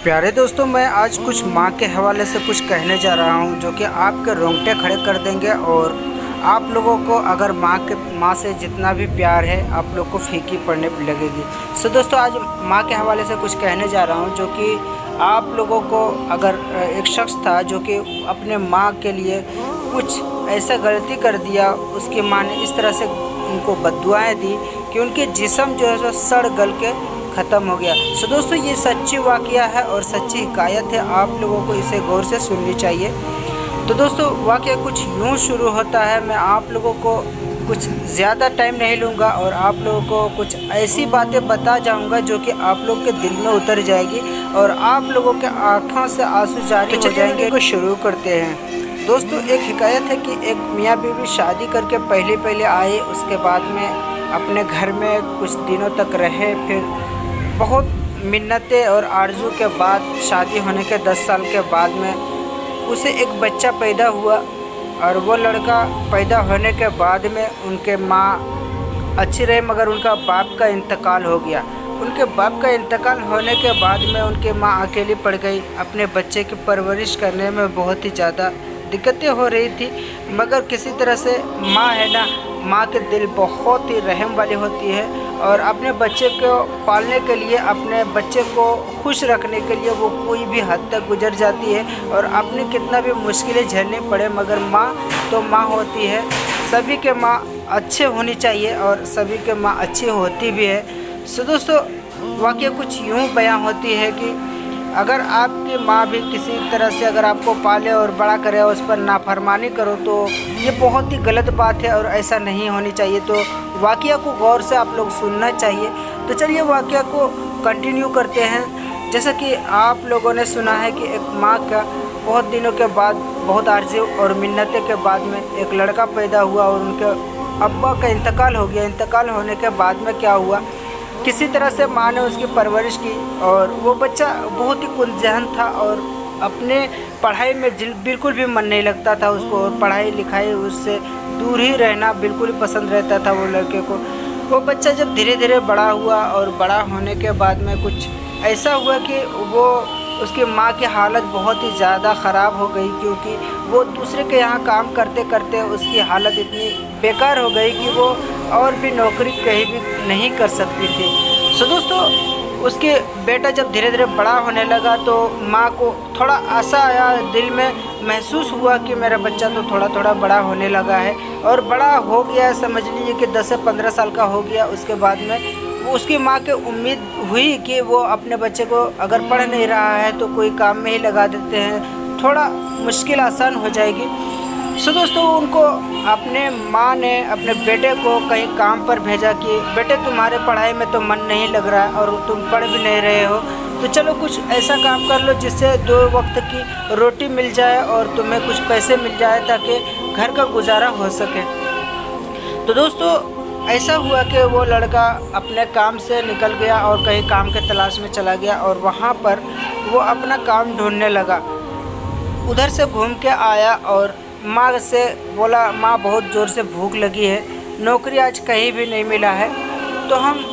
प्यारे दोस्तों, मैं आज कुछ माँ के हवाले से कुछ कहने जा रहा हूँ जो कि आपके रोंगटे खड़े कर देंगे और आप लोगों को अगर माँ से जितना भी प्यार है आप लोग को फीकी पड़ने लगेगी। सो दोस्तों, आज माँ के हवाले से कुछ कहने जा रहा हूँ जो कि आप लोगों को अगर एक शख्स था जो कि अपने माँ के लिए कुछ ऐसा गलती कर दिया, उसकी माँ ने इस तरह से उनको बद्दुआएँ दी कि उनके जिस्म जो है सो सड़ गल के ख़त्म हो गया। सो दोस्तों, ये सच्ची वाक़या है और सच्ची हिकायत है, आप लोगों को इसे गौर से सुननी चाहिए। तो दोस्तों, वाक़या कुछ यूँ शुरू होता है। मैं आप लोगों को कुछ ज़्यादा टाइम नहीं लूँगा और आप लोगों को कुछ ऐसी बातें बता जाऊँगा जो कि आप लोग के दिल में उतर जाएगी और आप लोगों के आँखों से आंसू जारी हो जाएंगे। को शुरू करते हैं। दोस्तों, एक हिकायत है कि एक मियाँ बीवी शादी करके पहले आए, उसके बाद में अपने घर में कुछ दिनों तक रहे। फिर बहुत मिन्नतें और आरज़ू के बाद शादी होने के 10 साल के बाद में उसे एक बच्चा पैदा हुआ और वो लड़का पैदा होने के बाद में उनके माँ अच्छी रहे, मगर उनका बाप का इंतकाल हो गया। उनके बाप का इंतकाल होने के बाद में उनके माँ अकेली पड़ गई। अपने बच्चे की परवरिश करने में बहुत ही ज़्यादा दिक्कतें हो रही थी, मगर किसी तरह से माँ है ना, माँ के दिल बहुत ही रहम वाली होती है और अपने बच्चे को पालने के लिए, अपने बच्चे को खुश रखने के लिए वो कोई भी हद तक गुजर जाती है। और अपनी कितना भी मुश्किलें झेलनी पड़े, मगर माँ तो माँ होती है। सभी के माँ अच्छे होनी चाहिए और सभी के माँ अच्छी होती भी है। सो दोस्तों, वाक़या कुछ यूँ बयां होती है कि अगर आपकी माँ भी किसी तरह से अगर आपको पाले और बड़ा करे और उस पर नाफरमानी करो तो ये बहुत ही गलत बात है और ऐसा नहीं होनी चाहिए। तो वाक़या को गौर से आप लोग सुनना चाहिए। तो चलिए वाक़या को कंटिन्यू करते हैं। जैसा कि आप लोगों ने सुना है कि एक माँ का बहुत दिनों के बाद, बहुत आरज़ू और मिन्नतें के बाद में एक लड़का पैदा हुआ और उनके अब्बा का इंतकाल हो गया। इंतकाल होने के बाद में क्या हुआ, किसी तरह से माँ ने उसकी परवरिश की और वो बच्चा बहुत ही कुंजहन था और अपने पढ़ाई में बिल्कुल भी मन नहीं लगता था उसको, और पढ़ाई लिखाई उससे दूर ही रहना बिल्कुल ही पसंद रहता था वो लड़के को। वो बच्चा जब धीरे धीरे बड़ा हुआ और बड़ा होने के बाद में कुछ ऐसा हुआ कि वो उसकी माँ की हालत बहुत ही ज़्यादा ख़राब हो गई, क्योंकि वो दूसरे के यहाँ काम करते करते उसकी हालत इतनी बेकार हो गई कि वो और भी नौकरी कहीं भी नहीं कर सकती थी। सो दोस्तों, उसके बेटा जब धीरे धीरे बड़ा होने लगा तो माँ को थोड़ा आशा आया, दिल में महसूस हुआ कि मेरा बच्चा तो थोड़ा थोड़ा बड़ा होने लगा है और बड़ा हो गया, समझ लीजिए कि 10 से 15 साल का हो गया। उसके बाद में उसकी माँ के उम्मीद हुई कि वो अपने बच्चे को अगर पढ़ नहीं रहा है तो कोई काम में ही लगा देते हैं, थोड़ा मुश्किल आसान हो जाएगी। सो दोस्तों, उनको अपने माँ ने अपने बेटे को कहीं काम पर भेजा कि बेटे तुम्हारे पढ़ाई में तो मन नहीं लग रहा है और तुम पढ़ भी नहीं रहे हो, तो चलो कुछ ऐसा काम कर लो जिससे 2 वक्त की रोटी मिल जाए और तुम्हें कुछ पैसे मिल जाए ताकि घर का गुजारा हो सके। तो दोस्तों, ऐसा हुआ कि वो लड़का अपने काम से निकल गया और कहीं काम के तलाश में चला गया और वहाँ पर वो अपना काम ढूंढने लगा। उधर से घूम के आया और माँ से बोला, माँ बहुत ज़ोर से भूख लगी है, नौकरी आज कहीं भी नहीं मिला है, तो हम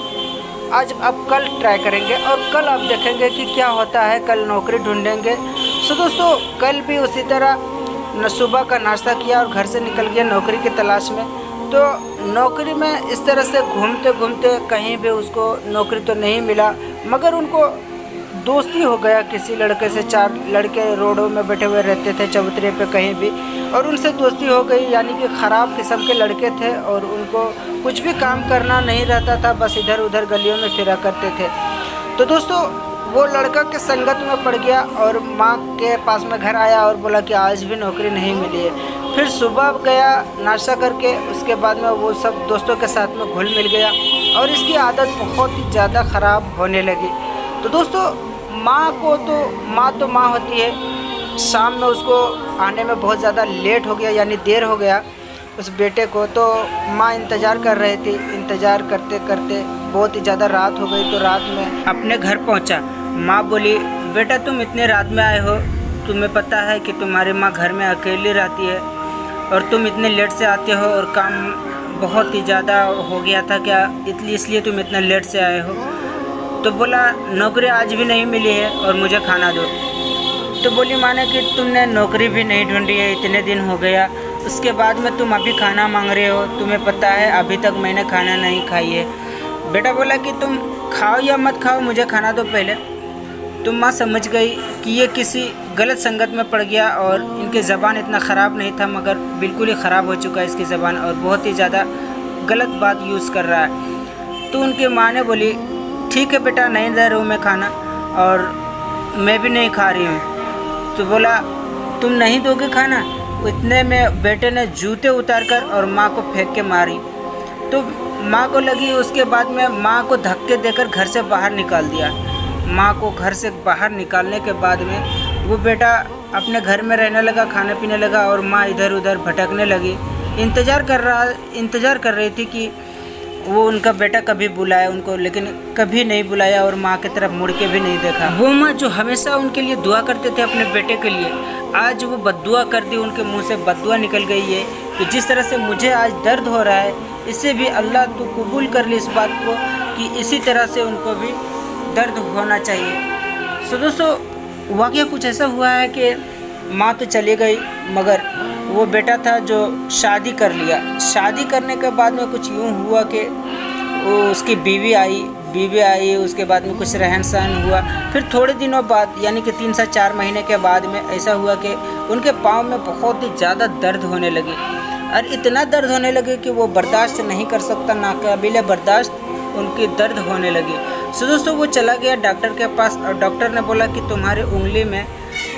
आज अब कल ट्राई करेंगे और कल आप देखेंगे कि क्या होता है, कल नौकरी ढूंढेंगे। सो दोस्तों, कल भी उसी तरह सुबह का नाश्ता किया और घर से निकल गया नौकरी की तलाश में। तो नौकरी में इस तरह से घूमते घूमते कहीं भी उसको नौकरी तो नहीं मिला, मगर उनको दोस्ती हो गया किसी लड़के से। 4 लड़के रोडों में बैठे हुए रहते थे, चबूतरे पे कहीं भी, और उनसे दोस्ती हो गई। यानी कि ख़राब किस्म के लड़के थे और उनको कुछ भी काम करना नहीं रहता था, बस इधर उधर गलियों में फिरा करते थे। तो दोस्तों, वो लड़का के संगत में पड़ गया और माँ के पास में घर आया और बोला कि आज भी नौकरी नहीं मिली है। फिर सुबह गया नाश्ता करके, उसके बाद में वो सब दोस्तों के साथ में घुल मिल गया और इसकी आदत बहुत ही ज़्यादा ख़राब होने लगी। तो दोस्तों, माँ तो माँ होती है। शाम में उसको आने में बहुत ज़्यादा लेट हो गया, यानी देर हो गया उस बेटे को। तो माँ इंतज़ार कर रही थी। इंतज़ार करते करते बहुत ही ज़्यादा रात हो गई। तो रात में अपने घर पहुँचा। माँ बोली, बेटा तुम इतने रात में आए हो, तुम्हें पता है कि तुम्हारी माँ घर में अकेली रहती है और तुम इतने लेट से आते हो और काम बहुत ही ज़्यादा हो गया था क्या, इसलिए तुम इतना लेट से आए हो। तो बोला नौकरी आज भी नहीं मिली है और मुझे खाना दो। तो बोली माँ ने कि तुमने नौकरी भी नहीं ढूंढी है, इतने दिन हो गया, उसके बाद में तुम अभी खाना मांग रहे हो, तुम्हें पता है अभी तक मैंने खाना नहीं खाई है। बेटा बोला कि तुम खाओ या मत खाओ, मुझे खाना दो पहले। तो माँ समझ गई कि ये किसी गलत संगत में पड़ गया और इनकी ज़बान इतना ख़राब नहीं था मगर बिल्कुल ही ख़राब हो चुका है इसकी ज़बान और बहुत ही ज़्यादा गलत बात यूज़ कर रहा है। तो उनकी माँ ने बोली ठीक है बेटा, नहीं दे रहा हूँ मैं खाना और मैं भी नहीं खा रही हूँ। तो बोला तुम नहीं दोगे खाना? इतने में बेटे ने जूते उतार कर और माँ को फेंक के मारी। तो माँ को लगी, उसके बाद में माँ को धक्के देकर घर से बाहर निकाल दिया। माँ को घर से बाहर निकालने के बाद में वो बेटा अपने घर में रहने लगा, खाने पीने लगा और माँ इधर उधर भटकने लगी। इंतज़ार कर रही थी कि वो उनका बेटा कभी बुलाए उनको, लेकिन कभी नहीं बुलाया और माँ की तरफ मुड़ के भी नहीं देखा। वो माँ जो हमेशा उनके लिए दुआ करते थे अपने बेटे के लिए, आज वो बद्दुआ कर दी, उनके मुंह से बद्दुआ निकल गई है कि जिस तरह से मुझे आज दर्द हो रहा है, इससे भी अल्लाह तू कबूल कर ले इस बात को कि इसी तरह से उनको भी दर्द होना चाहिए। सो दोस्तों, वाक़या कुछ ऐसा हुआ है कि माँ तो चली गई मगर वो बेटा था जो शादी कर लिया। शादी करने के बाद में कुछ यूँ हुआ कि वो उसकी बीवी आई, उसके बाद में कुछ रहन सहन हुआ। फिर थोड़े दिनों बाद यानी कि 3 से 4 महीने के बाद में ऐसा हुआ कि उनके पाँव में बहुत ही ज़्यादा दर्द होने लगे और इतना दर्द होने लगे कि वो बर्दाश्त नहीं कर सकता, नाकाबिले बर्दाश्त उनकी दर्द होने लगी। सो दोस्तों, वो चला गया डॉक्टर के पास और डॉक्टर ने बोला कि तुम्हारे उंगली में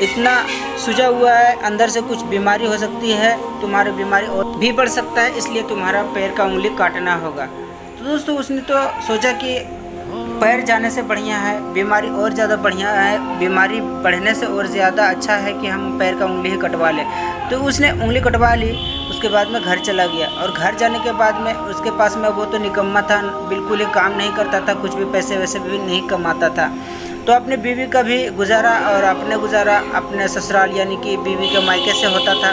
इतना सूजा हुआ है, अंदर से कुछ बीमारी हो सकती है, तुम्हारी बीमारी और भी बढ़ सकता है, इसलिए तुम्हारा पैर का उंगली काटना होगा। तो दोस्तों, उसने तो सोचा कि पैर जाने से बढ़िया है, बीमारी और ज़्यादा बढ़िया है, बीमारी बढ़ने से और ज़्यादा अच्छा है कि हम पैर का उंगली ही कटवा लें। तो उसने उंगली कटवा ली। उसके बाद में घर चला गया और घर जाने के बाद में उसके पास में वो तो निकम्मा था, बिल्कुल ही काम नहीं करता था, कुछ भी पैसे वैसे भी नहीं कमाता था। तो अपने बीवी का भी गुजारा और अपने गुजारा अपने ससुराल यानी कि बीवी के मायके से होता था।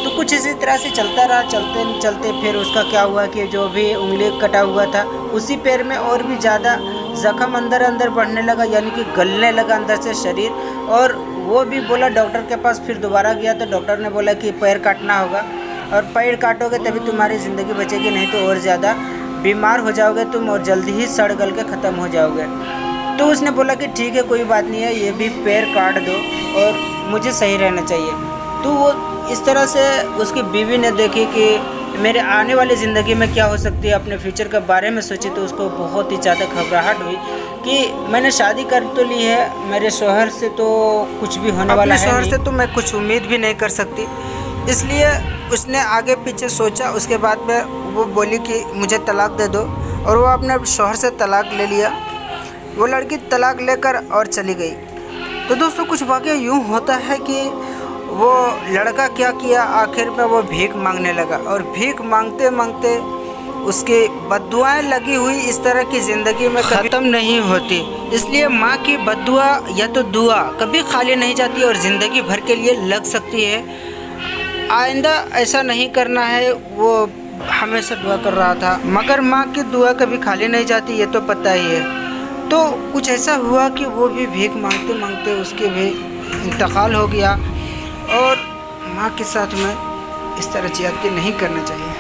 तो कुछ इसी तरह से चलता रहा। चलते चलते फिर उसका क्या हुआ कि जो भी उंगली कटा हुआ था उसी पैर में और भी ज़्यादा ज़ख्म अंदर बढ़ने लगा, यानी कि गलने लगा अंदर से शरीर। और वो भी बोला डॉक्टर के पास, फिर दोबारा गया तो डॉक्टर ने बोला कि पैर काटना होगा और पैर काटोगे तभी तुम्हारी ज़िंदगी बचेगी, नहीं तो और ज़्यादा बीमार हो जाओगे तुम और जल्दी ही सड़ गल के ख़त्म हो जाओगे। तो उसने बोला कि ठीक है, कोई बात नहीं है, ये भी पैर काट दो और मुझे सही रहना चाहिए। तो वो इस तरह से उसकी बीवी ने देखी कि मेरे आने वाली ज़िंदगी में क्या हो सकती है, अपने फ्यूचर के बारे में सोची। तो उसको बहुत ही ज़्यादा घबराहट हुई कि मैंने शादी कर तो ली है, मेरे शौहर से तो कुछ भी होने वाला है नहीं, शौहर से तो मैं कुछ उम्मीद भी नहीं कर सकती। इसलिए उसने आगे पीछे सोचा। उसके बाद में वो बोली कि मुझे तलाक दे दो और वो अपने शौहर से तलाक ले लिया। वो लड़की तलाक लेकर और चली गई। तो दोस्तों, कुछ वाक़या यूँ होता है कि वो लड़का क्या किया, आखिर में वो भीख मांगने लगा और भीख मांगते मांगते उसकी बद्दुआएं लगी हुई इस तरह की ज़िंदगी में ख़त्म नहीं होती। इसलिए माँ की बद्दुआ या तो दुआ कभी खाली नहीं जाती और ज़िंदगी भर के लिए लग सकती है। आइंदा ऐसा नहीं करना है। वो हमेशा दुआ कर रहा था मगर माँ की दुआ कभी खाली नहीं जाती, ये तो पता ही है। तो कुछ ऐसा हुआ कि वो भी भीख मांगते मांगते उसके भी इंतकाल हो गया और माँ के साथ में इस तरह ज्यादती नहीं करना चाहिए।